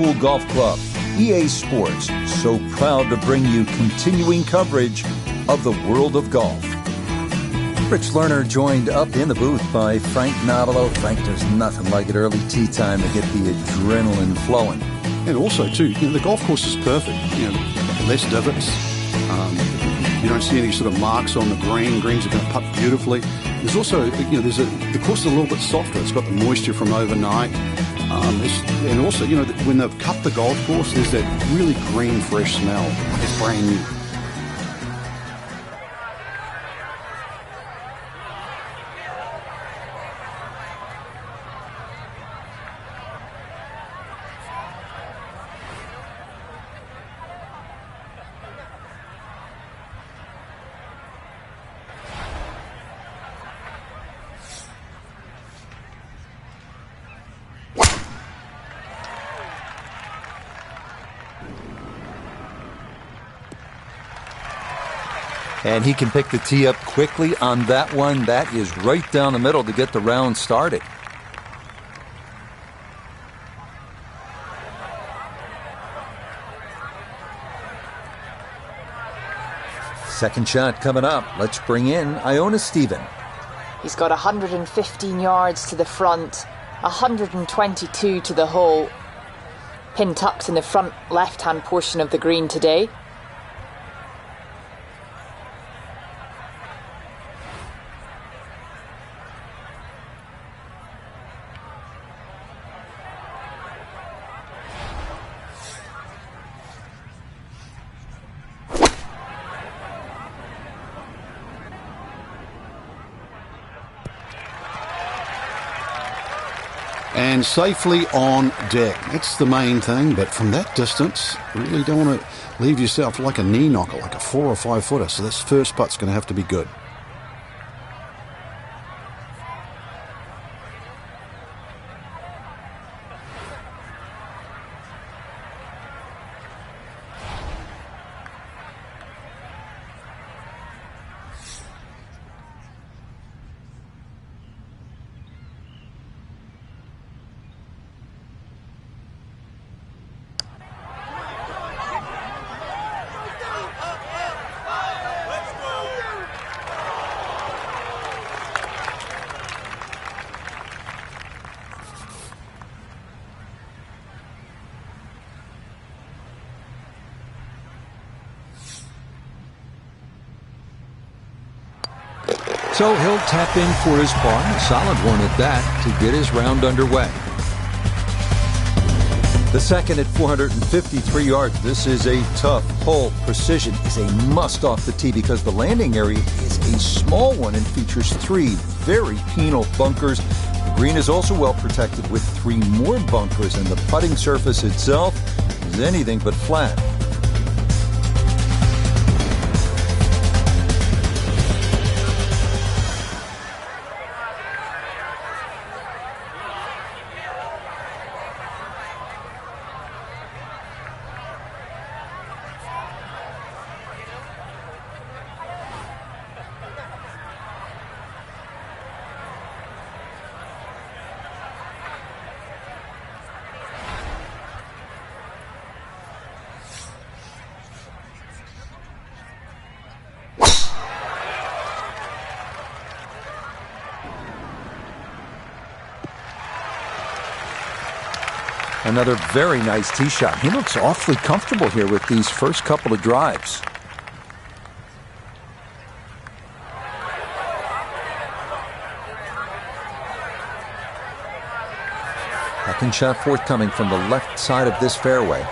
Pool Golf Club, EA Sports, so proud to bring you continuing coverage of the world of golf. Rich Lerner joined up in the booth by Frank Notalo. Frank, there's nothing like it early tee time to get the adrenaline flowing. And also, too, the golf course is perfect. Less divots. You don't see any sort of marks on the green. Greens are going to putt beautifully. There's also, the course is a little bit softer. It's got the moisture from overnight. And also, when they've cut the golf course, there's that really green, fresh smell. It's brand new. And he can pick the tee up quickly on that one. That is right down the middle to get the round started. Second shot coming up. Let's bring in Iona Stephen. He's got 115 yards to the front, 122 to the hole. Pin tucked in the front left-hand portion of the green today. And safely on deck. That's the main thing, but from that distance, you really don't want to leave yourself like a knee knocker, like a 4 or 5 footer. So this first putt's going to have to be good. So he'll tap in for his par, a solid one at that, to get his round underway. The second at 453 yards. This is a tough hole. Precision is a must off the tee because the landing area is a small one and features 3 very penal bunkers. The green is also well protected with 3 more bunkers, and the putting surface itself is anything but flat. Another very nice tee shot. He looks awfully comfortable here with these first couple of drives. Second shot forthcoming from the left side of this fairway.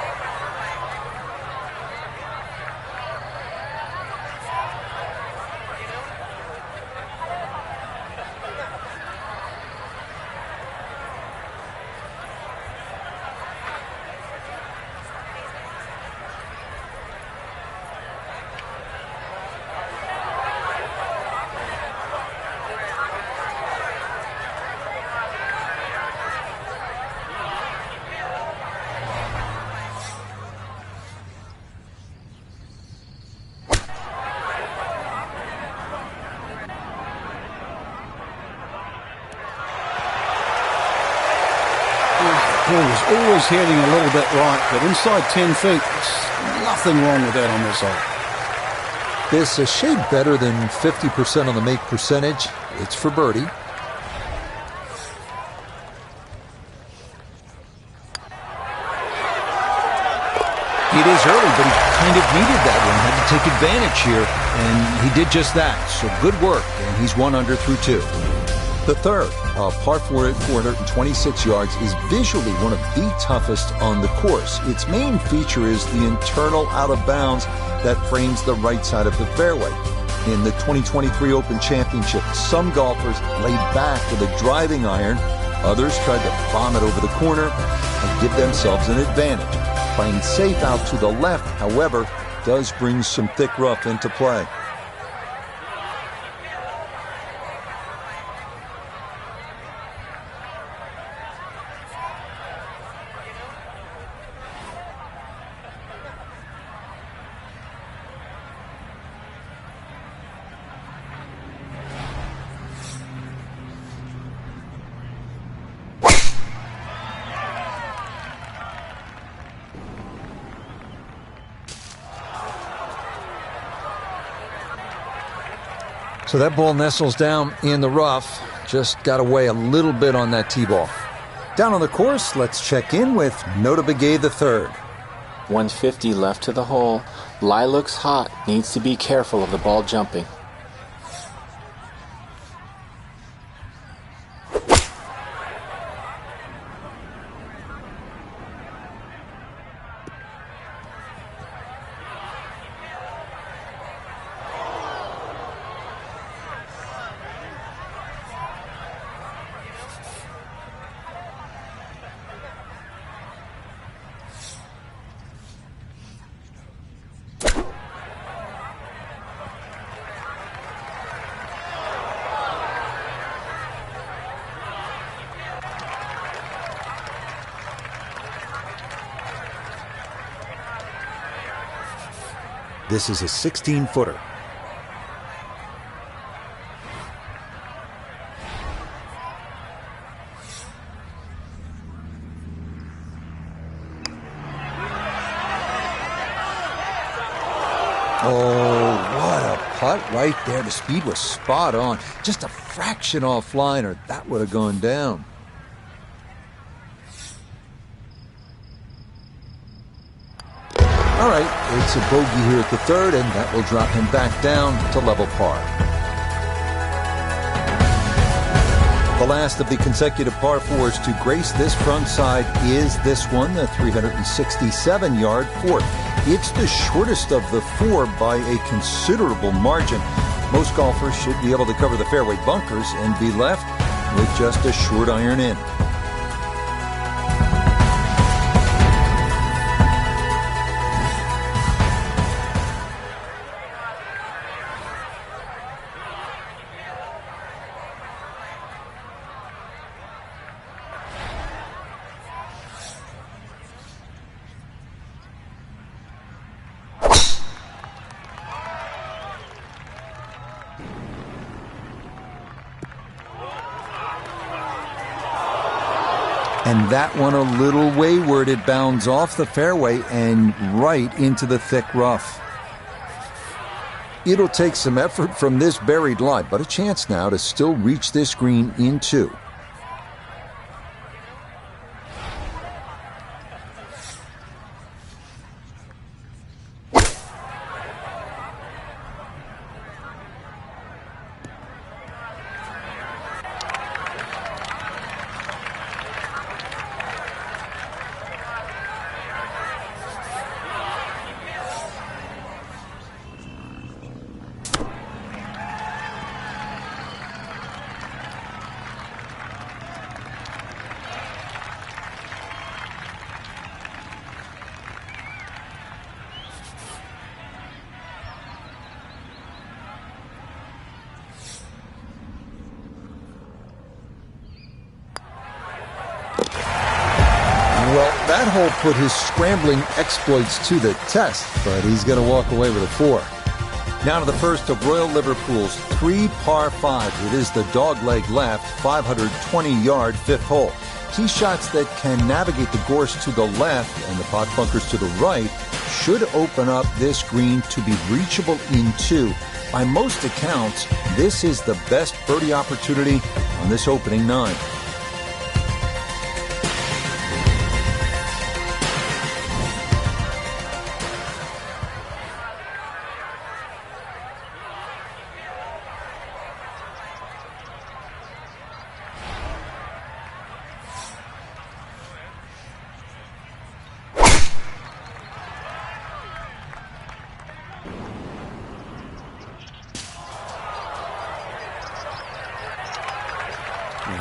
always heading a little bit right, but inside 10 feet, there's nothing wrong with that on this hole. This a shade better than 50% on the make percentage. It's for birdie. It is early, but he kind of needed that one. Had to take advantage here, and he did just that. So good work, and he's 1 under through 2. The third, a par 4 at 426 yards, is visually one of the toughest on the course. Its main feature is the internal out of bounds that frames the right side of the fairway. In the 2023 Open Championship, some golfers laid back with a driving iron. Others tried to bomb it over the corner and give themselves an advantage. Playing safe out to the left, however, does bring some thick rough into play. So that ball nestles down in the rough. Just got to weigh a little bit on that tee ball. Down on the course, let's check in with Notah Begay III. 150 left to the hole. Lie looks hot. Needs to be careful of the ball jumping. This is a 16-footer. Oh, what a putt right there. The speed was spot on. Just a fraction offline, or that would have gone down. All right, it's a bogey here at the third, and that will drop him back down to level par. The last of the consecutive par fours to grace this front side is this one, the 367-yard fourth. It's the shortest of the four by a considerable margin. Most golfers should be able to cover the fairway bunkers and be left with just a short iron in. And that one a little wayward. It bounds off the fairway and right into the thick rough. It'll take some effort from this buried lie, but a chance now to still reach this green in two. Well, that hole put his scrambling exploits to the test, but he's going to walk away with a 4. Now to the first of Royal Liverpool's 3 par 5s. It is the dogleg left, 520-yard fifth hole. Tee shots that can navigate the gorse to the left and the pot bunkers to the right should open up this green to be reachable in two. By most accounts, this is the best birdie opportunity on this opening nine.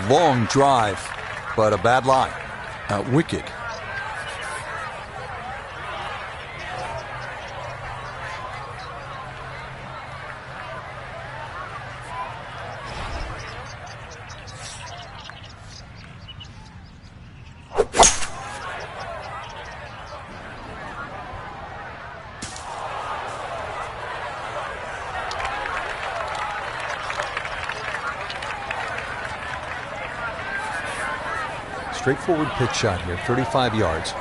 Long drive, but a bad lie. Wicked. Straightforward pitch shot here, 35 yards.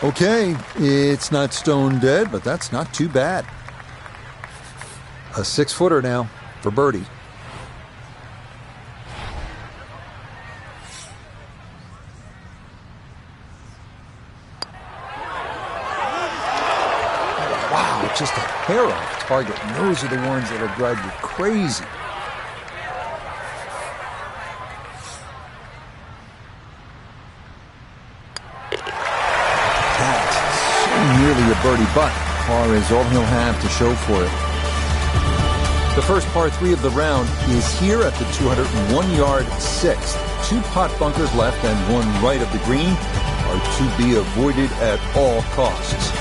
Okay, it's not stone dead, but that's not too bad. A 6-footer now for birdie. Just a hair off target. And those are the ones that'll drive you crazy. That's so nearly a birdie, but par is all he'll have to show for it. The first par 3 of the round is here at the 201-yard sixth. 2 pot bunkers left and 1 right of the green are to be avoided at all costs.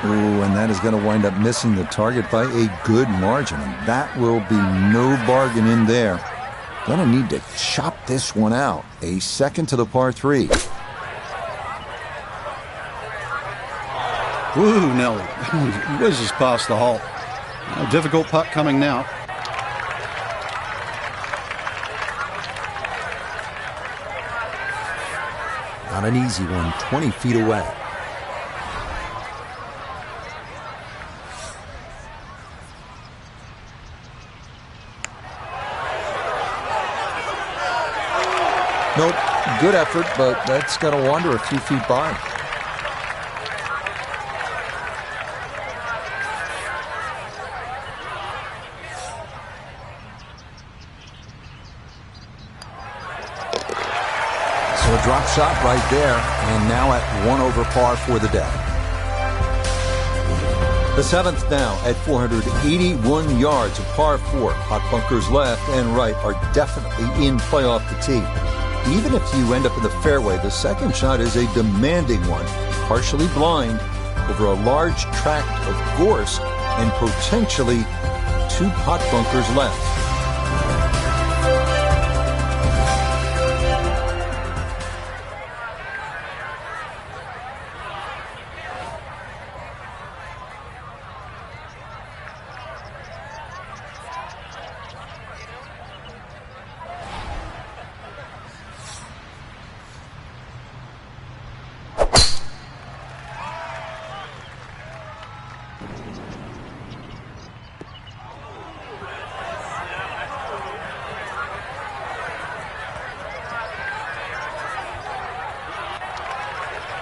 Ooh, and that is going to wind up missing the target by a good margin. And that will be no bargain in there. Gonna need to chop this one out. A second to the par 3. Woo, Nelly. Whizzes past the hole. A difficult putt coming now. Not an easy one, 20 feet away. Nope, good effort, but that's got to wander a few feet by. So a drop shot right there, and now at 1 over par for the day. The 7th now at 481 yards, a par 4. Hot bunkers left and right are definitely in play off the tee. Even if you end up in the fairway, the second shot is a demanding one, partially blind, over a large tract of gorse and potentially 2 pot bunkers left.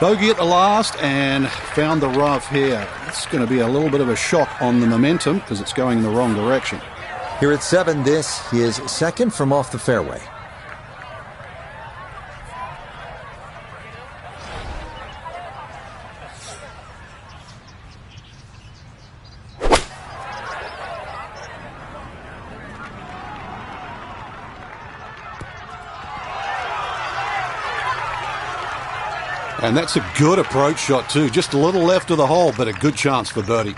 Bogey at the last and found the rough here. It's going to be a little bit of a shock on the momentum because it's going in the wrong direction. Here at 7, this is second from off the fairway. And that's a good approach shot too. Just a little left of the hole, but a good chance for birdie.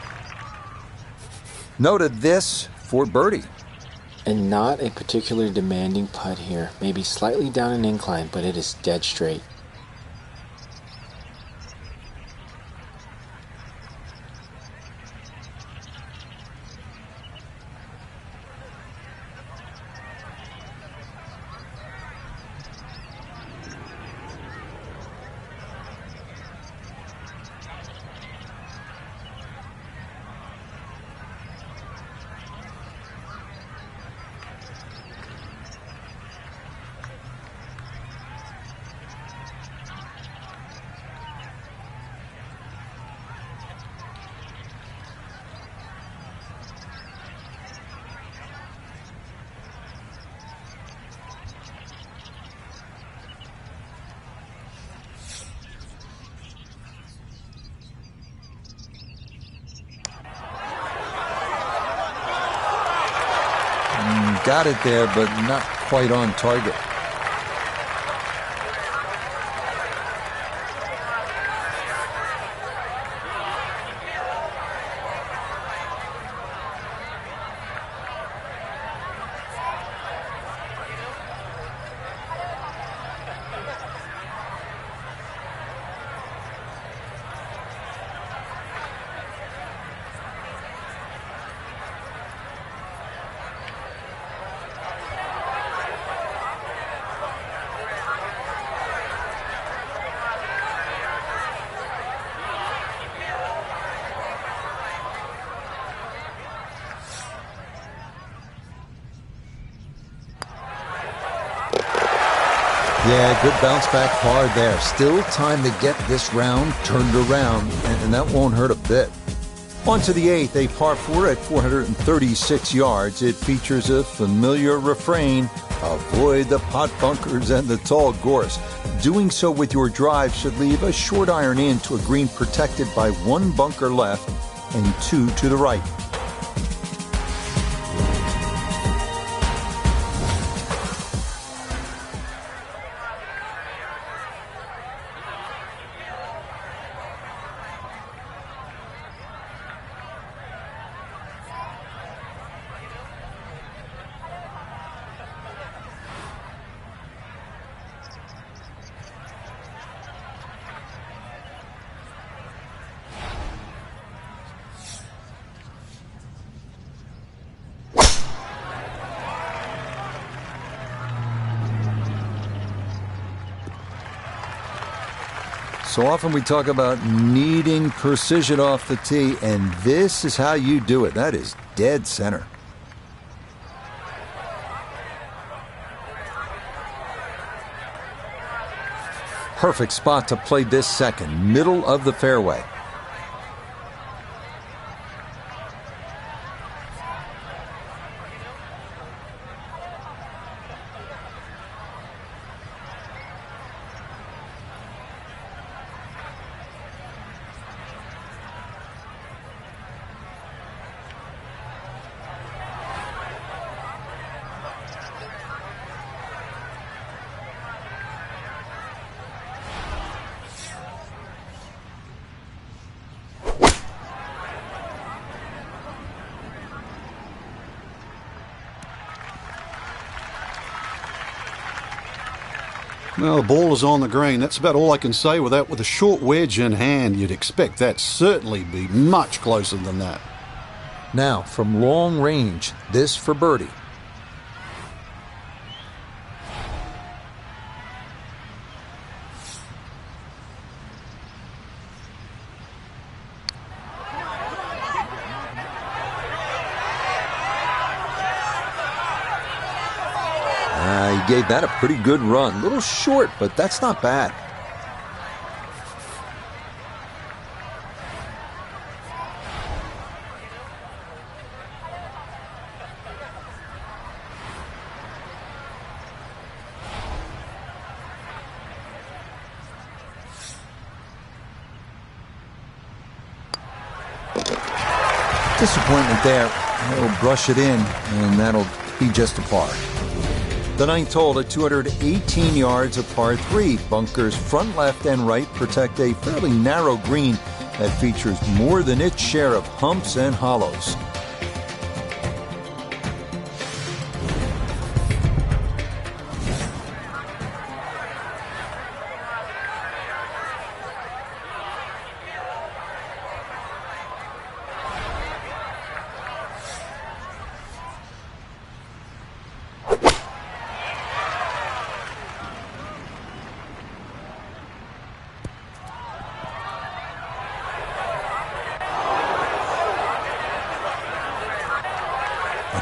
Noted this for birdie. And not a particularly demanding putt here. Maybe slightly down an incline, but it is dead straight. Got it there, but not quite on target. Yeah, good bounce back hard there. Still time to get this round turned around, and that won't hurt a bit. On to the 8th, a par 4 at 436 yards. It features a familiar refrain: avoid the pot bunkers and the tall gorse. Doing so with your drive should leave a short iron in to a green protected by 1 bunker left and 2 to the right. So often we talk about needing precision off the tee, and this is how you do it. That is dead center. Perfect spot to play this second, middle of the fairway. Well, the ball is on the green. That's about all I can say with that. With a short wedge in hand, you'd expect that certainly be much closer than that. Now, from long range, this for birdie. He gave that a pretty good run. A little short, but that's not bad. Disappointment there. He'll brush it in, and that'll be just a par. The ninth hole at 218 yards of par 3. Bunkers front, left, and right protect a fairly narrow green that features more than its share of humps and hollows.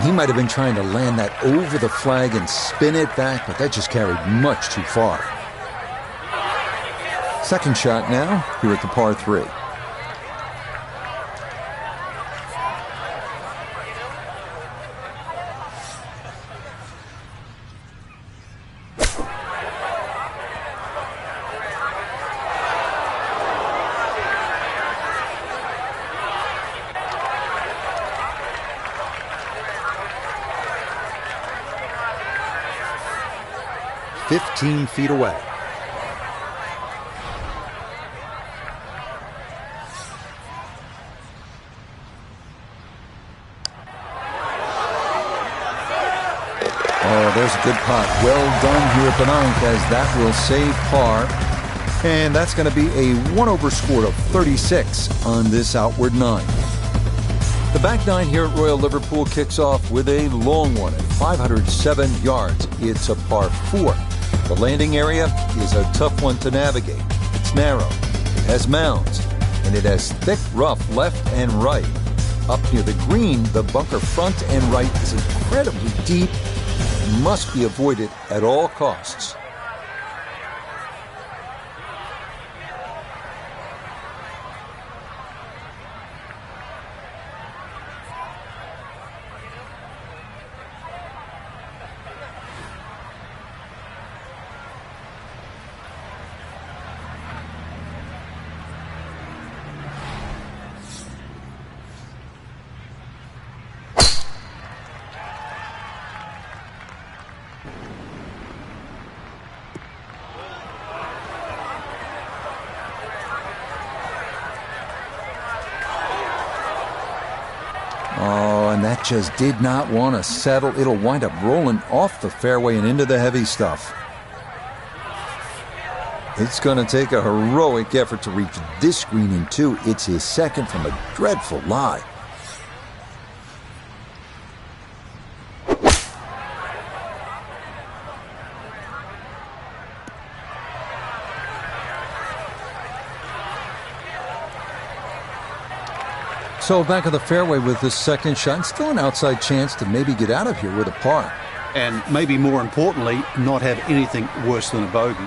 He might have been trying to land that over the flag and spin it back, but that just carried much too far. Second shot now, here at the par 3. "15 feet away." Oh, there's a good putt. Well done here at the ninth, as that will save par. And that's going to be a 1-over score of 36 on this outward 9. The back 9 here at Royal Liverpool kicks off with a long one at 507 yards. It's a par 4. The landing area is a tough one to navigate. It's narrow, it has mounds, and it has thick rough left and right. Up near the green, the bunker front and right is incredibly deep and must be avoided at all costs. Oh, and that just did not want to settle. It'll wind up rolling off the fairway and into the heavy stuff. It's going to take a heroic effort to reach this green in 2. It's his second from a dreadful lie. So back of the fairway with this second shot, still an outside chance to maybe get out of here with a par. And maybe more importantly, not have anything worse than a bogey.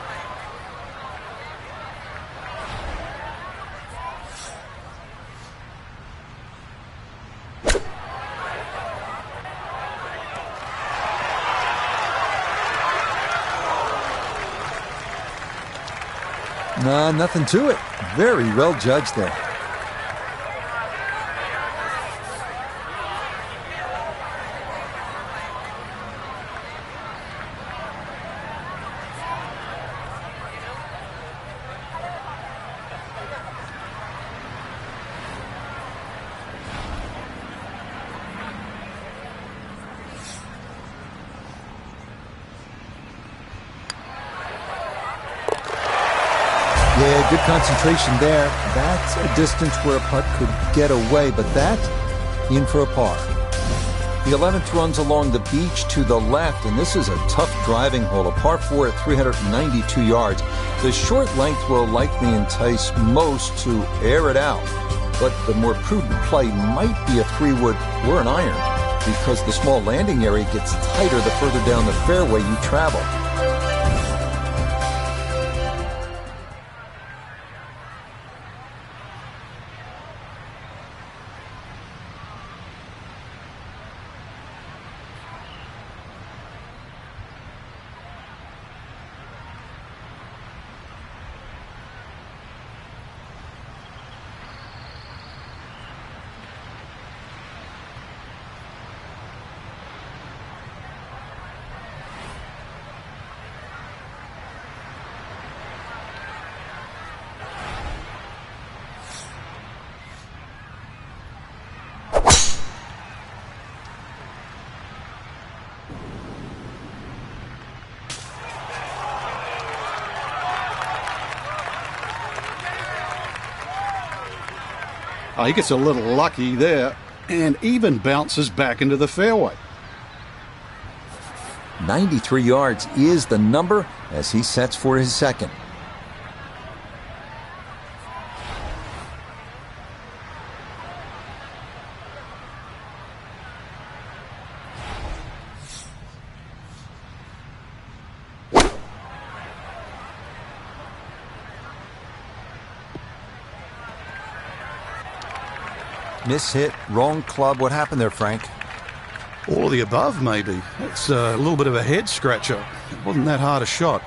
Nah, nothing to it. Very well judged there. Yeah, good concentration there. That's a distance where a putt could get away, but that in for a par. The 11th runs along the beach to the left, and this is a tough driving hole, a par 4 at 392 yards. The short length will likely entice most to air it out, but the more prudent play might be a 3-wood or an iron, because the small landing area gets tighter the further down the fairway you travel. Oh, he gets a little lucky there and even bounces back into the fairway. 93 yards is the number as he sets for his second. Miss-hit, wrong club. What happened there, Frank? All of the above, maybe. It's a little bit of a head scratcher. It wasn't that hard a shot.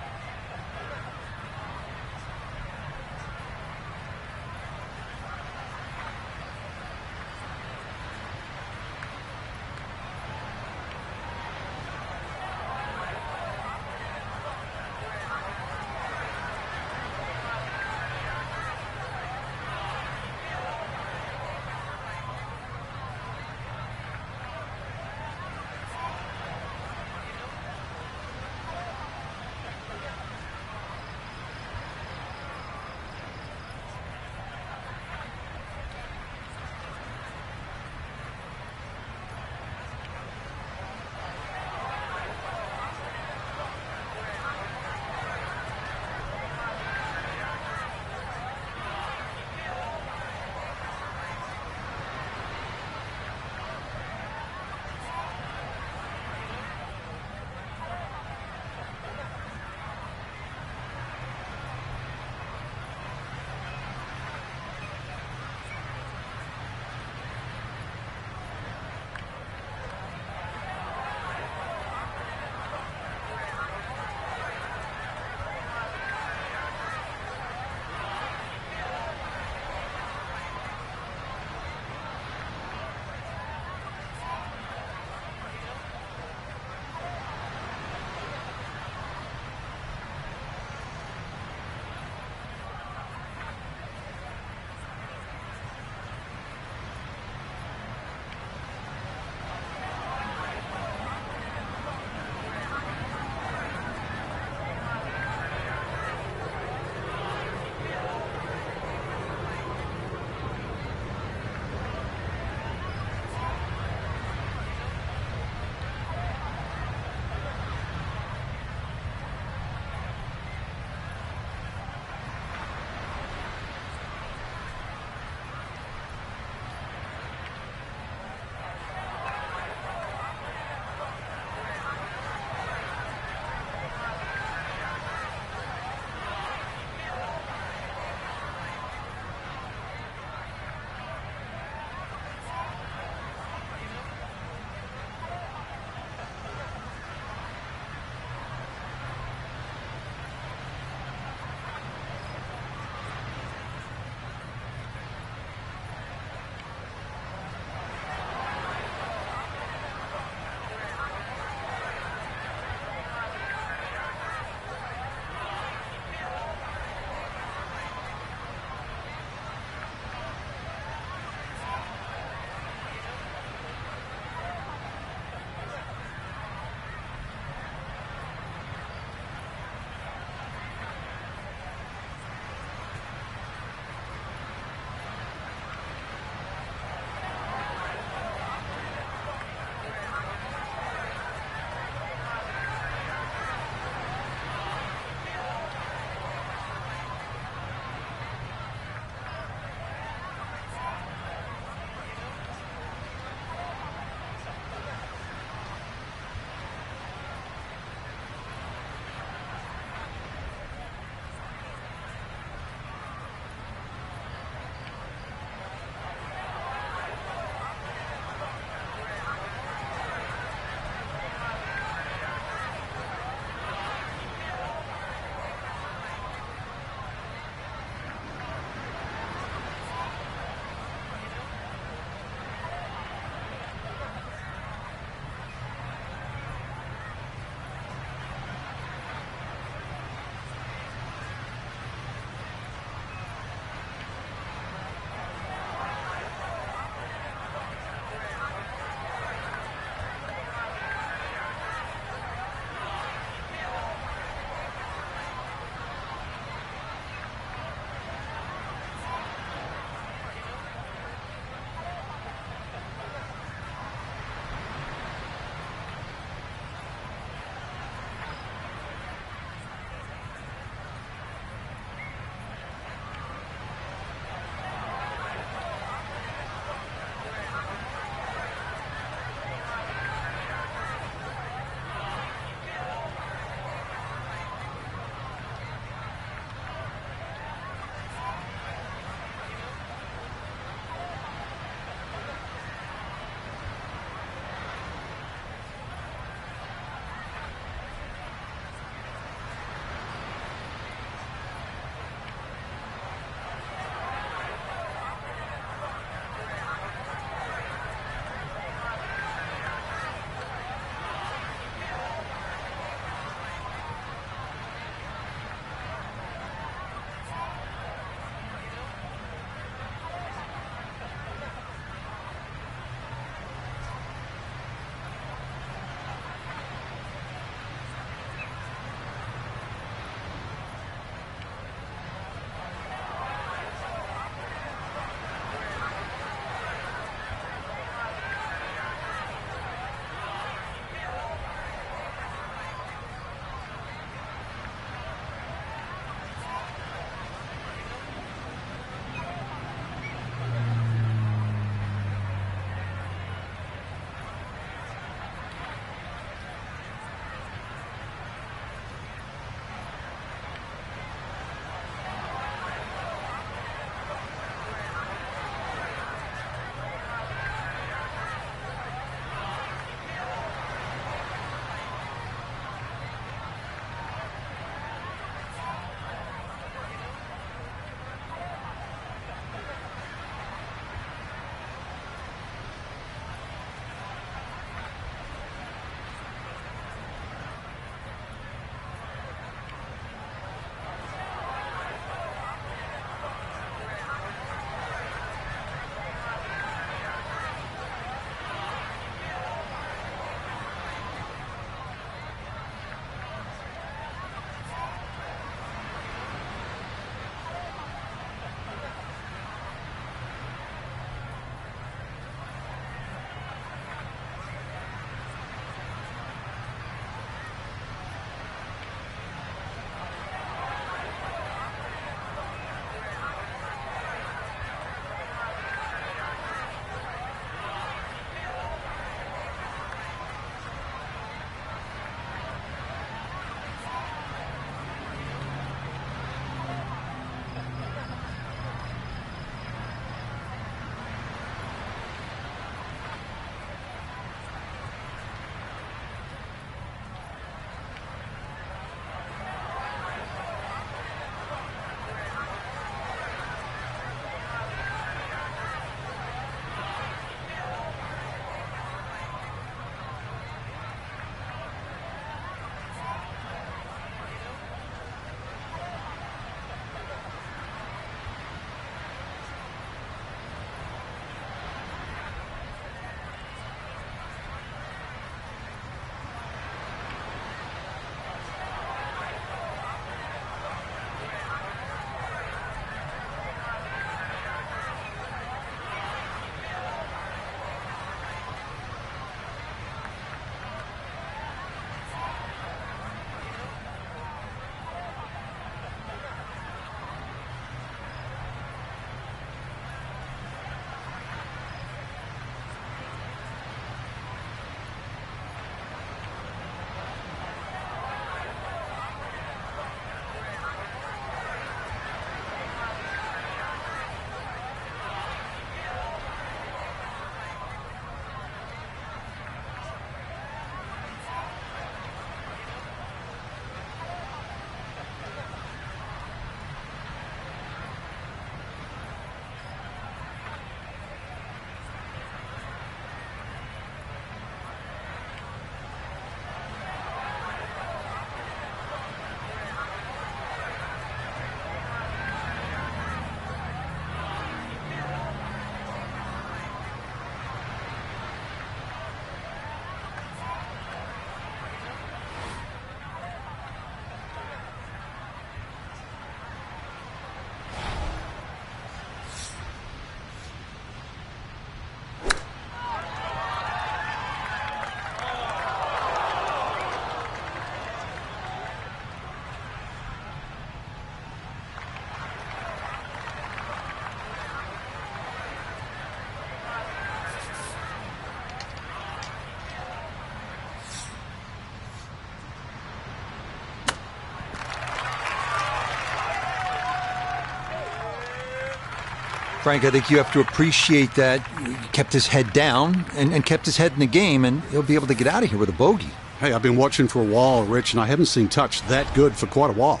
Frank, I think you have to appreciate that he kept his head down and kept his head in the game, and he'll be able to get out of here with a bogey. Hey, I've been watching for a while, Rich, and I haven't seen Touch that good for quite a while.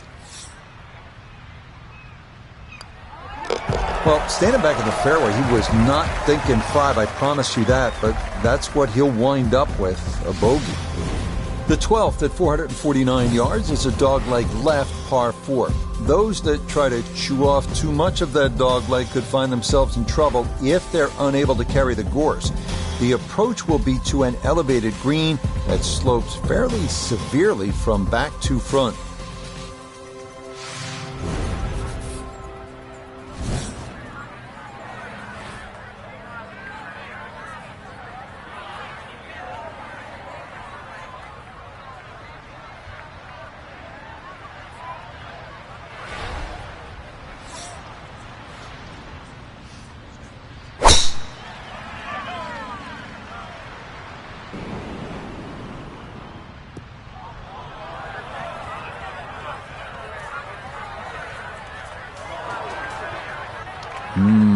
Well, standing back in the fairway, he was not thinking 5, I promise you that, but that's what he'll wind up with, a bogey. The 12th at 449 yards is a dogleg left par 4. Those that try to chew off too much of that dogleg could find themselves in trouble if they're unable to carry the gorse. The approach will be to an elevated green that slopes fairly severely from back to front.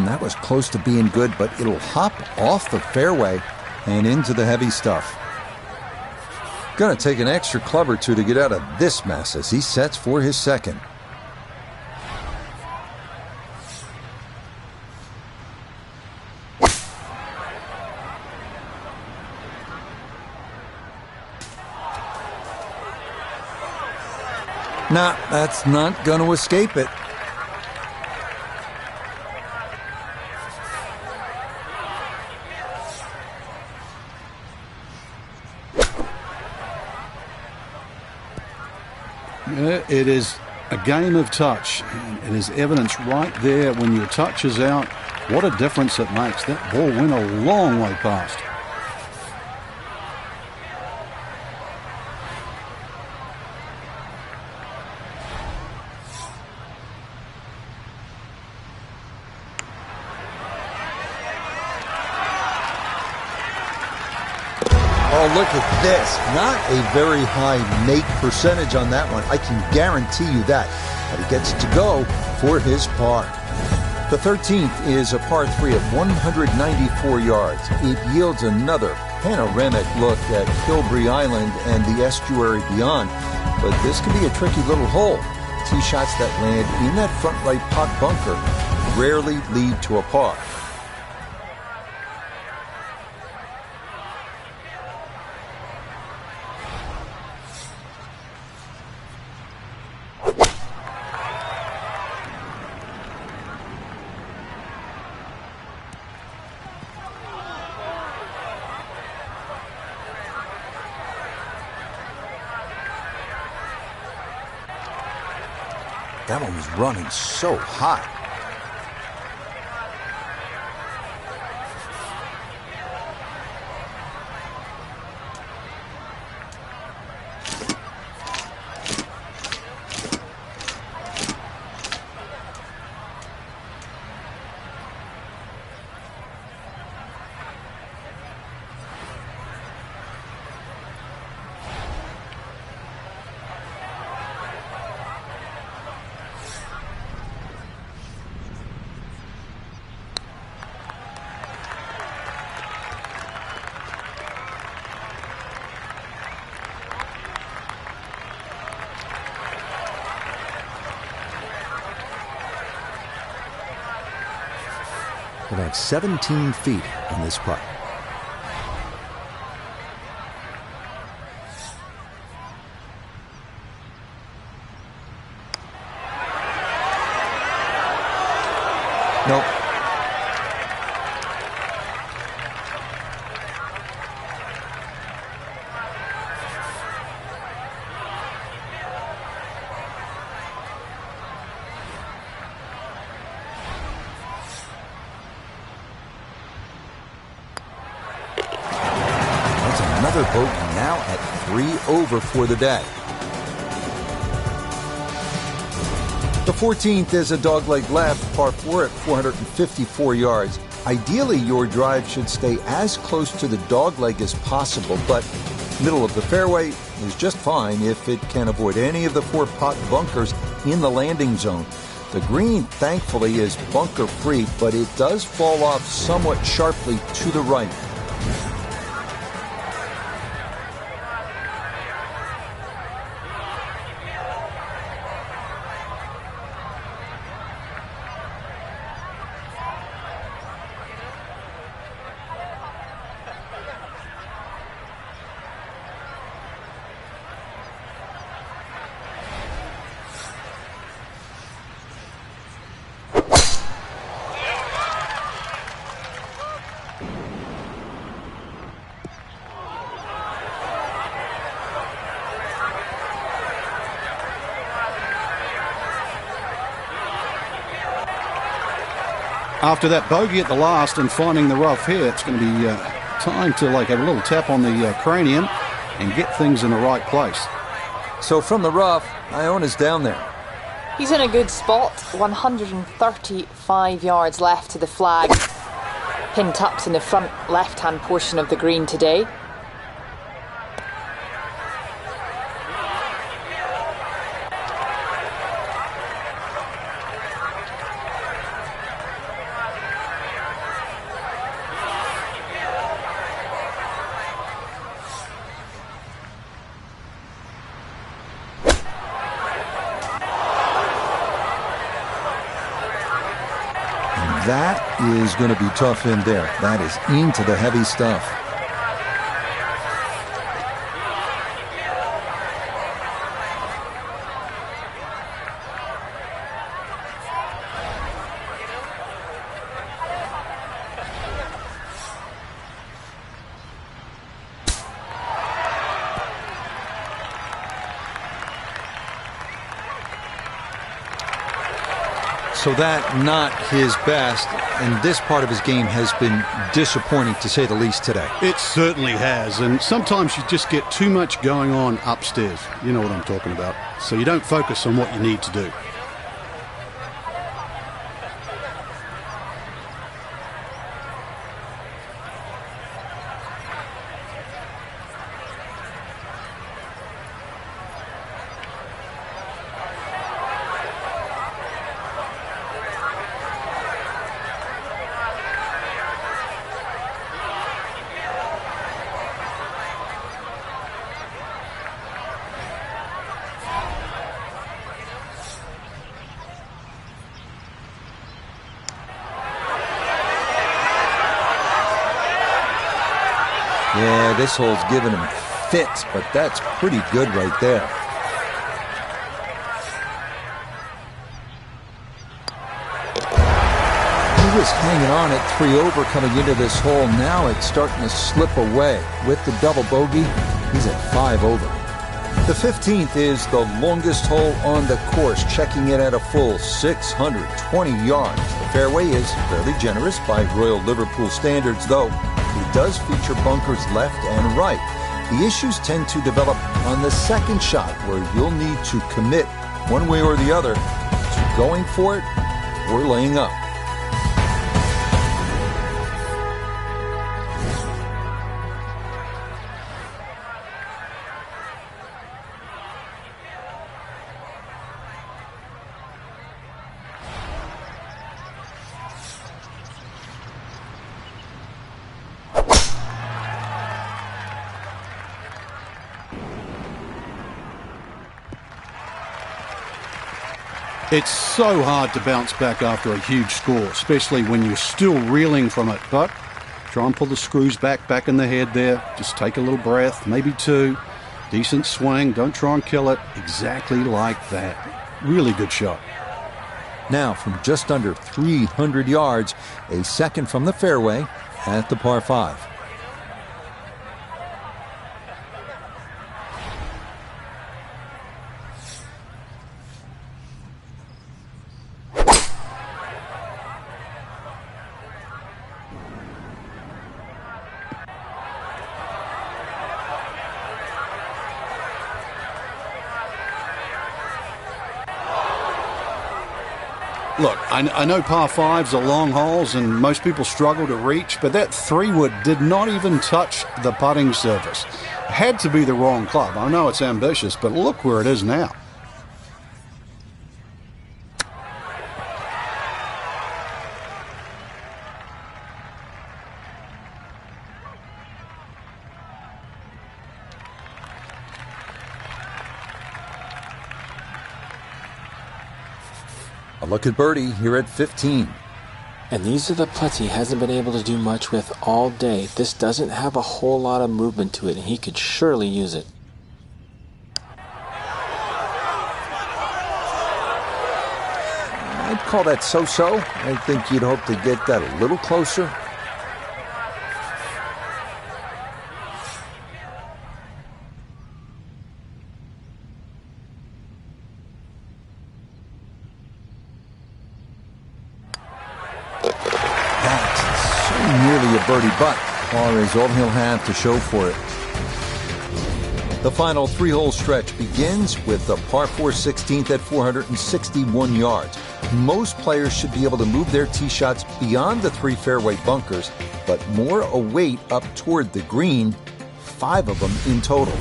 That was close to being good, but it'll hop off the fairway and into the heavy stuff. Gonna take an extra club or two to get out of this mess as he sets for his second. Nah, that's not gonna escape it. It is a game of touch. It is evidence right there when your touch is out. What a difference it makes. That ball went a long way past. Oh, look at this. Not a very high make percentage on that one. I can guarantee you that. But he gets to go for his par. The 13th is a par 3 of 194 yards. It yields another panoramic look at Kilbree Island and the estuary beyond. But this can be a tricky little hole. Tee shots that land in that front right pot bunker rarely lead to a par. That one was running so hot. About 17 feet on this putt. Nope. Another bogey now at 3 over for the day. The 14th is a dogleg left, par 4 at 454 yards. Ideally, your drive should stay as close to the dogleg as possible, but middle of the fairway is just fine if it can avoid any of the 4 pot bunkers in the landing zone. The green, thankfully, is bunker-free, but it does fall off somewhat sharply to the right. After that bogey at the last and finding the rough here, it's going to be time to have a little tap on the cranium and get things in the right place. So from the rough, Iona's down there. He's in a good spot. 135 yards left to the flag. Pin tucked in the front left-hand portion of the green today. That is going to be tough in there. That is into the heavy stuff. So that not his best, and this part of his game has been disappointing to say the least today. It certainly has, and sometimes you just get too much going on upstairs. You know what I'm talking about. So you don't focus on what you need to do. Yeah, this hole's giving him fits, but that's pretty good right there. He was hanging on at 3 over coming into this hole. Now it's starting to slip away. With the double bogey, he's at 5 over. The 15th is the longest hole on the course, checking it at a full 620 yards. The fairway is fairly generous by Royal Liverpool standards, though it does feature bunkers left and right. The issues tend to develop on the second shot, where you'll need to commit one way or the other to going for it or laying up. It's so hard to bounce back after a huge score, especially when you're still reeling from it. But try and pull the screws back in the head there. Just take a little breath, maybe 2. Decent swing. Don't try and kill it. Exactly like that. Really good shot. Now, from just under 300 yards, a second from the fairway at the par 5. Look, I know par 5s are long holes and most people struggle to reach, but that 3-wood did not even touch the putting surface. Had to be the wrong club. I know it's ambitious, but look where it is now. A look at birdie here at 15. And these are the putts he hasn't been able to do much with all day. This doesn't have a whole lot of movement to it, and he could surely use it. I'd call that so-so. I think you'd hope to get that a little closer. That's so nearly a birdie, but par is all he'll have to show for it. The final three-hole stretch begins with the par 4 16th at 461 yards. Most players should be able to move their tee shots beyond the 3 fairway bunkers, but more await up toward the green, 5 of them in total.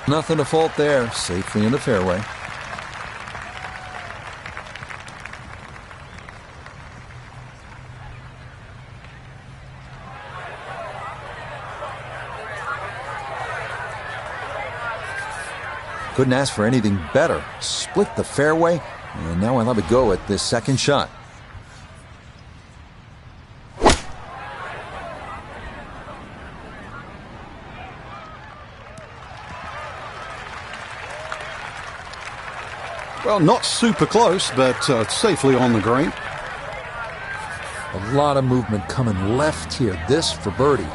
Nothing to fault there, safely in the fairway. Couldn't ask for anything better. Split the fairway, and now I'll have a go at this second shot. Well, not super close, but safely on the green. A lot of movement coming left here. This for birdie.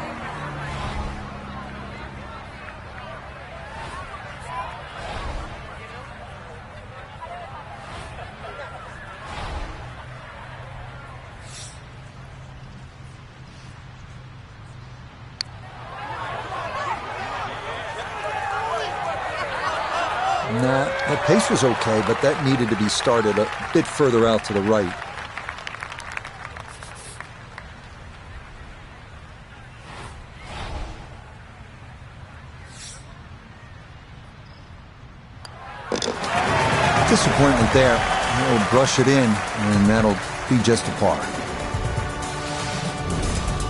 Nah, that pace was okay, but that needed to be started a bit further out to the right. Disappointment there. He'll brush it in, and that'll be just a par.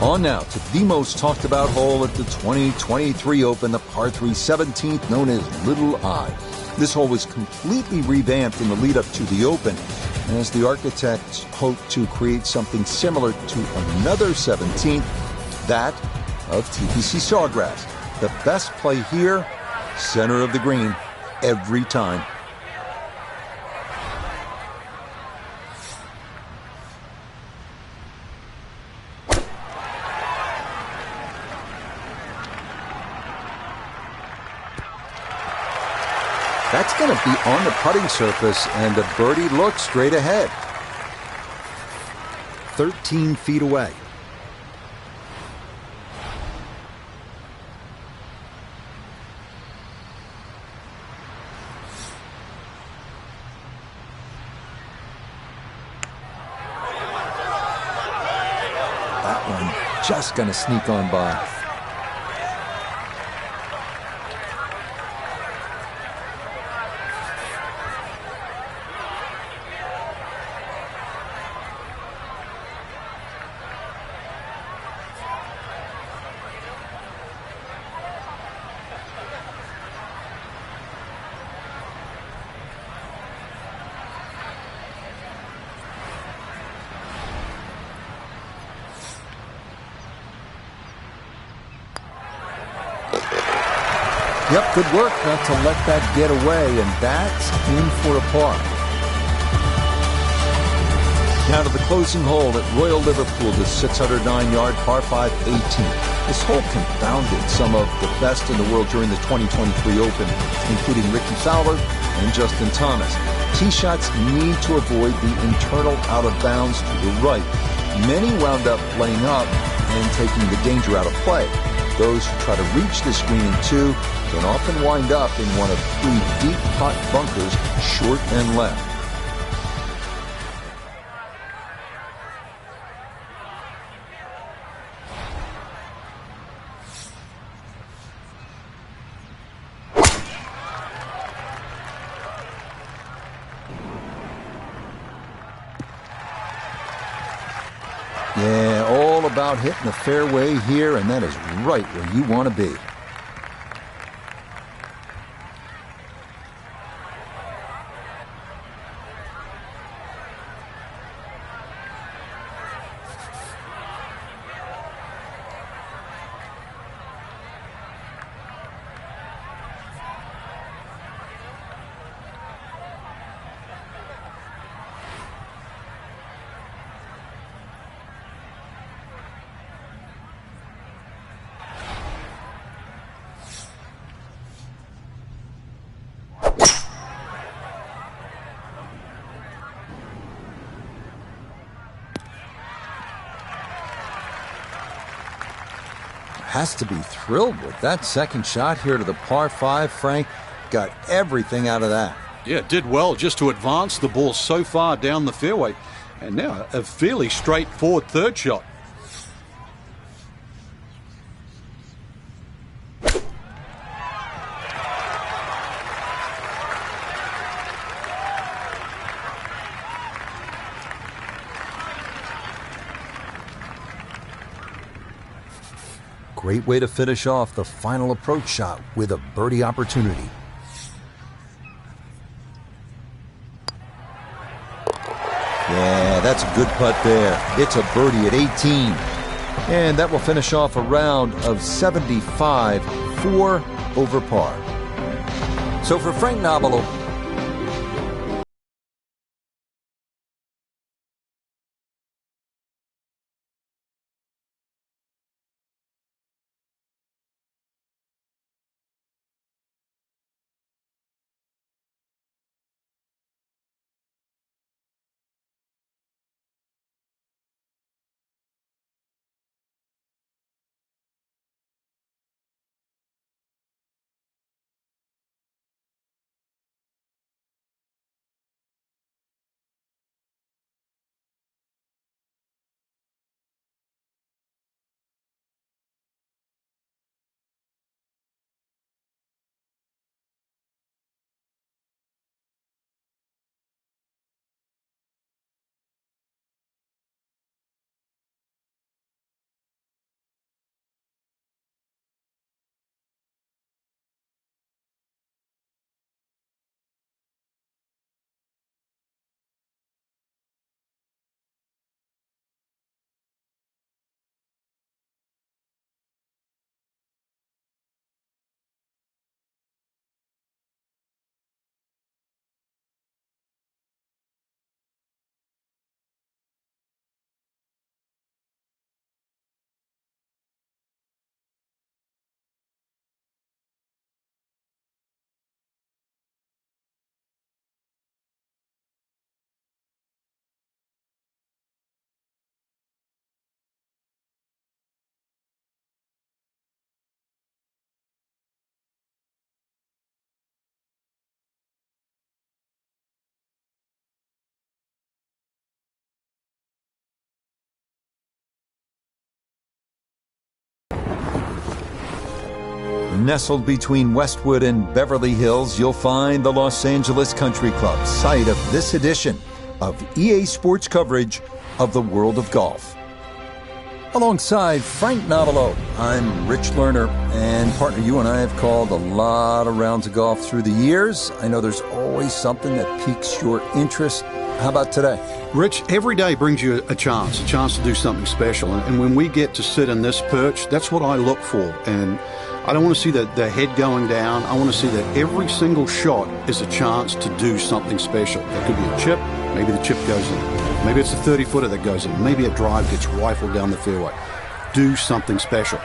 On now to the most talked about hole at the 2023 Open, the par 3 17th, known as Little I. This hole was completely revamped in the lead up to the Open, as the architects hope to create something similar to another 17th, that of TPC Sawgrass. The best play here, center of the green, every time. That's going to be on the putting surface, and a birdie look straight ahead. 13 feet away. That one just going to sneak on by. Yep, good work not to let that get away, and that's in for a par. Now to the closing hole at Royal Liverpool, the 609-yard par 5 18th. This hole confounded some of the best in the world during the 2023 Open, including Ricky Fowler and Justin Thomas. Tee shots need to avoid the internal out of bounds to the right. Many wound up laying up and taking the danger out of play. Those who try to reach this green in 2 can often wind up in one of 3 deep pot bunkers, short and left. Yeah, all about hitting the fairway here, and that is right where you want to be. Has to be thrilled with that second shot here to the par 5, Frank. Got everything out of that. Yeah, did well just to advance the ball so far down the fairway. And now a fairly straightforward third shot. Great way to finish off the final approach shot with a birdie opportunity. Yeah, that's a good putt there. It's a birdie at 18. And that will finish off a round of 75, 4 over par. So for Frank Nobilo, nestled between Westwood and Beverly Hills, you'll find the Los Angeles Country Club, site of this edition of EA Sports coverage of the world of golf. Alongside Frank Nobilo, I'm Rich Lerner, and partner, you and I have called a lot of rounds of golf through the years. I know there's always something that piques your interest. How about today? Rich, every day brings you a chance to do something special. And when we get to sit in this perch, that's what I look for. And I don't want to see the head going down. I want to see that every single shot is a chance to do something special. It could be a chip. Maybe the chip goes in. Maybe it's a 30-footer that goes in. Maybe a drive gets rifled down the fairway. Do something special.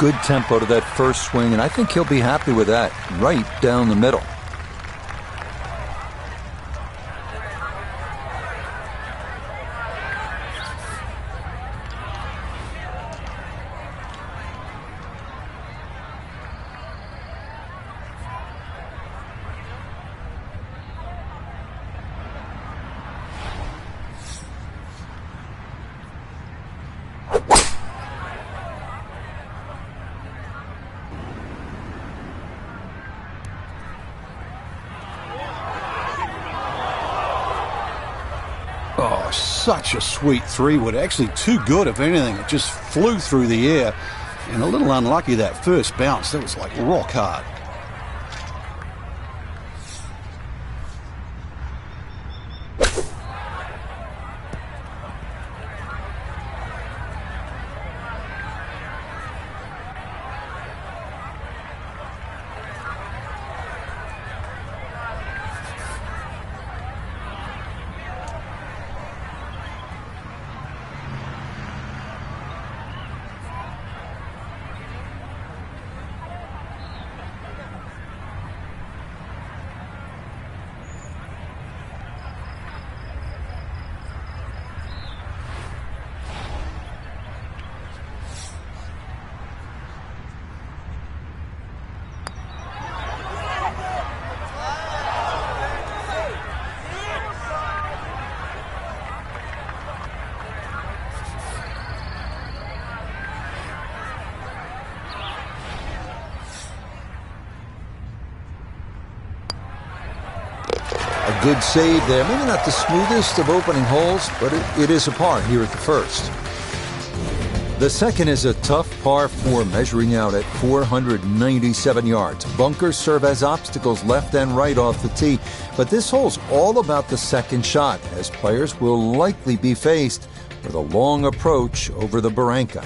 Good tempo to that first swing, and I think he'll be happy with that. Right down the middle. Oh, such a sweet 3-wood. Actually too good, if anything. It just flew through the air. And a little unlucky that first bounce. That was like rock hard. A good save there. Maybe not the smoothest of opening holes, but it is a par here at the first. The second is a tough par 4 measuring out at 497 yards. Bunkers serve as obstacles left and right off the tee, but this hole's all about the second shot, as players will likely be faced with a long approach over the Barranca.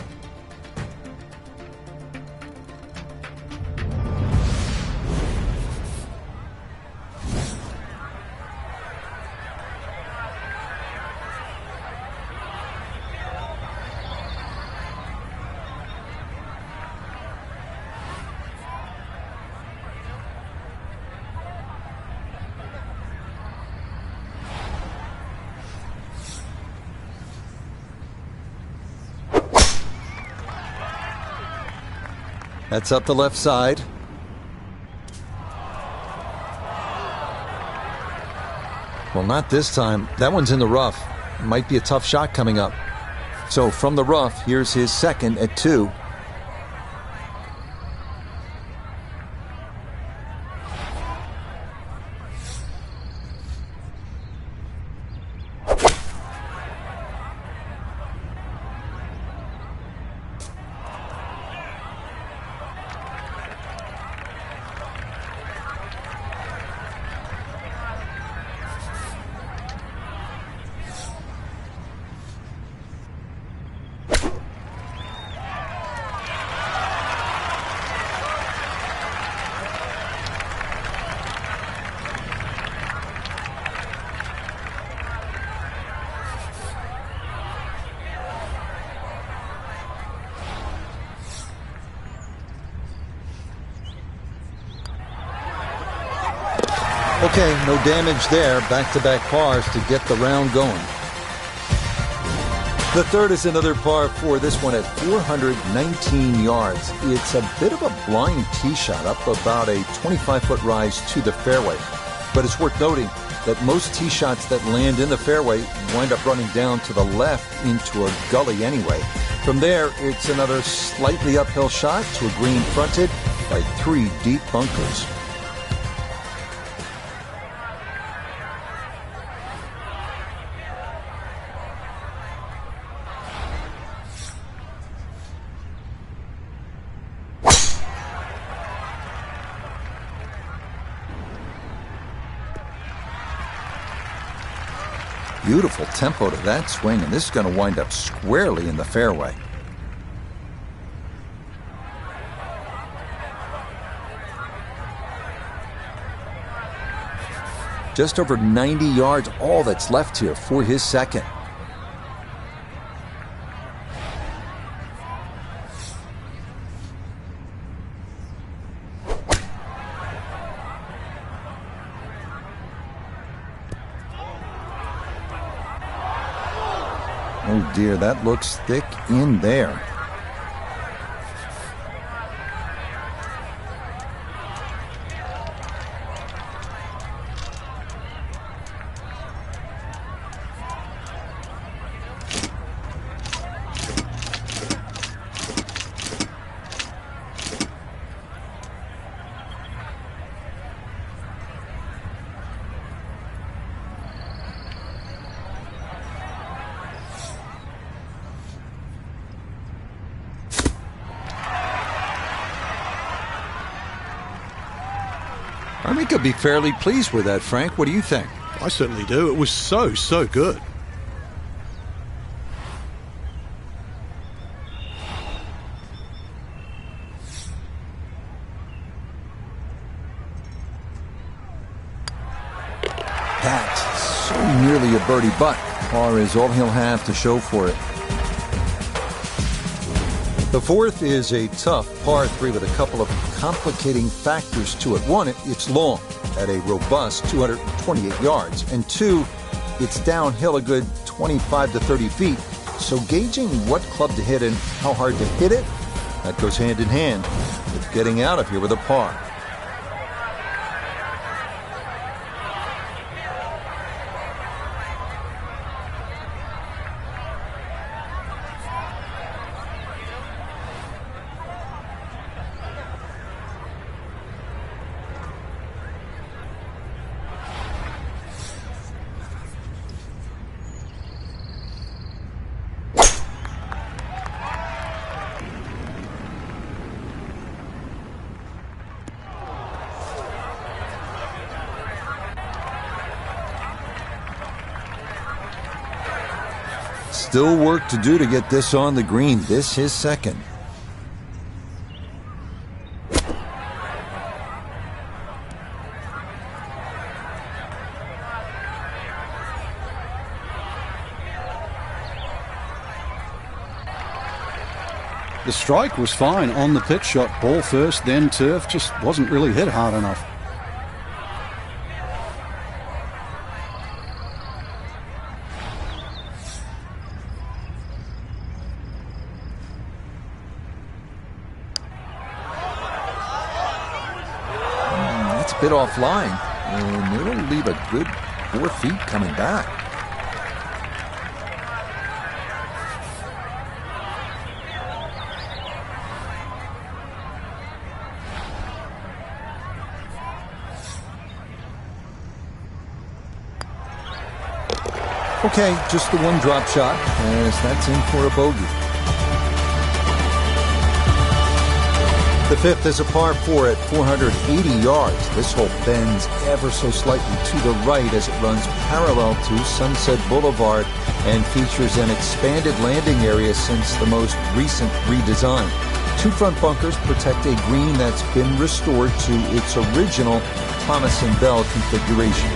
That's up the left side. Well, not this time. That one's in the rough. Might be a tough shot coming up. So from the rough, here's his second at 2. Okay, no damage there. Back-to-back pars to get the round going. The third is another par 4, this one at 419 yards. It's a bit of a blind tee shot up about a 25-foot rise to the fairway. But it's worth noting that most tee shots that land in the fairway wind up running down to the left into a gully anyway. From there, it's another slightly uphill shot to a green fronted by 3 deep bunkers. Beautiful tempo to that swing, and this is going to wind up squarely in the fairway. Just over 90 yards, all that's left here for his second. Oh dear, that looks thick in there. I think I'd be fairly pleased with that, Frank. What do you think? I certainly do. It was so good. That's so nearly a birdie, but par is all he'll have to show for it. The fourth is a tough par 3 with a couple of complicating factors to it. One, it's long at a robust 228 yards. And two, it's downhill a good 25 to 30 feet. So gauging what club to hit and how hard to hit it, that goes hand in hand with getting out of here with a par. Still work to do to get this on the green. This his second. The strike was fine on the pitch shot. Ball first, then turf. Just wasn't really hit hard enough. That's a bit offline, and it'll leave a good 4 feet coming back. Okay, just the one drop shot, as that's in for a bogey. The fifth is a par 4 at 480 yards. This hole bends ever so slightly to the right as it runs parallel to Sunset Boulevard and features an expanded landing area since the most recent redesign. Two front bunkers protect a green that's been restored to its original Thomas & Bell configuration.